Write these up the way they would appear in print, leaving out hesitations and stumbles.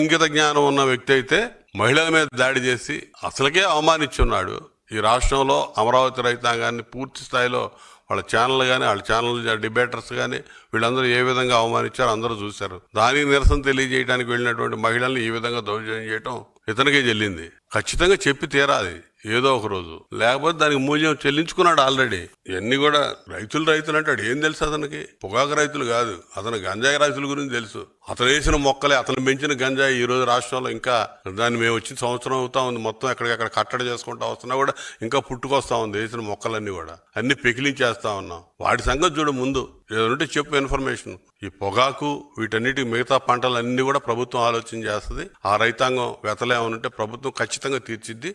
ఇంగిత జ్ఞానం ఉన్న వ్యక్తి అయితే మహిళల మీద దాడి చేసి అసలుకే అవమానించున్నాడు. ఈ రాష్ట్రంలో అమరావతి రైతాంగాన్ని పూర్తి స్థాయిలో వాళ్ళ ఛానల్ కానీ వాళ్ళ ఛానల్ డిబేటర్స్ కానీ వీళ్ళందరూ ఏ విధంగా అవమానించారో అందరూ చూశారు. దానికి నిరసన తెలియజేయడానికి వెళ్ళినటువంటి మహిళల్ని ఈ విధంగా దౌర్జన్యం చేయటం ఇతనికే చెల్లింది. ఖచ్చితంగా చెప్పి తీరాలి ఏదో ఒక రోజు, లేకపోతే దానికి మూల్యం చెల్లించుకున్నాడు ఆల్రెడీ. ఇవన్నీ కూడా రైతులు అంటాడు. ఏం తెలుసు అతనికి? పొగాకు రైతులు కాదు, అతను గంజాయి రైతుల గురించి తెలుసు. అతను వేసిన మొక్కలే, అతను పెంచిన గంజాయి ఈ రోజు రాష్ట్రంలో ఇంకా దాన్ని మేము వచ్చిన సంవత్సరం అవుతా ఉంది, మొత్తం ఎక్కడికక్కడ కట్టడి చేసుకుంటా వస్తున్నా కూడా ఇంకా పుట్టుకొస్తా ఉంది. వేసిన మొక్కలన్నీ కూడా అన్ని పెకిలించేస్తా ఉన్నాం. వాటి సంగతి చూడు ముందు, ఏదంటే చెప్పు ఇన్ఫర్మేషన్. ఈ పొగాకు వీటన్నిటి మిగతా పంటలన్నీ కూడా ప్రభుత్వం ఆలోచన చేస్తుంది. ఆ రైతాంగం వెతలేమనుంటే ప్రభుత్వం ఖచ్చితంగా తీర్చిద్ది.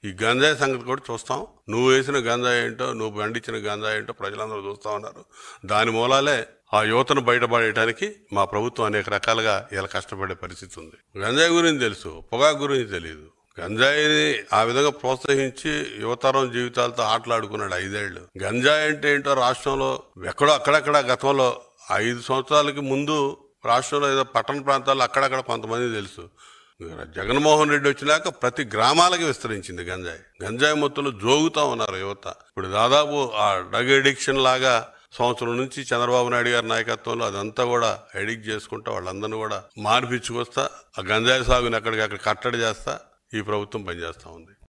ఈ గంజాయి సంగతి కూడా చూస్తాం. నువ్వు వేసిన గంజాయి ఏంటో, నువ్వు పండించిన గంజాయి ఏంటో ప్రజలందరూ చూస్తా ఉన్నారు. దాని మూలాలే ఆ యువతను బయటపడేయడానికి మా ప్రభుత్వం అనేక రకాలుగా ఇలా కష్టపడే పరిస్థితి ఉంది. గంజాయి గురించి తెలుసు, పొగాకు గురించి తెలియదు. గంజాయిని ఆ విధంగా ప్రోత్సహించి యువతరం జీవితాలతో ఆటలాడుకున్నాడు 5 ఏళ్లు. గంజాయి అంటే ఏంటో రాష్ట్రంలో ఎక్కడో అక్కడక్కడ గతంలో 5 సంవత్సరాలకి ముందు రాష్ట్రంలో ఏదో పట్టణ ప్రాంతాల్లో అక్కడక్కడ కొంతమంది తెలుసు. జగన్మోహన్ రెడ్డి వచ్చినాక ప్రతి గ్రామాలకి విస్తరించింది గంజాయి. గంజాయి మొత్తంలో జోగుతా ఉన్నారు యువత. ఇప్పుడు దాదాపు ఆ డ్రగ్ ఎడిక్షన్ లాగా సంవత్సరం నుంచి చంద్రబాబు నాయుడు గారి నాయకత్వంలో అదంతా కూడా ఎడిక్ట్ చేసుకుంటా వాళ్ళందరినీ కూడా మార్పిచ్చుకొస్తా, ఆ గంజాయి సాగుని అక్కడికి కట్టడి చేస్తా ఈ ప్రభుత్వం పనిచేస్తా ఉంది.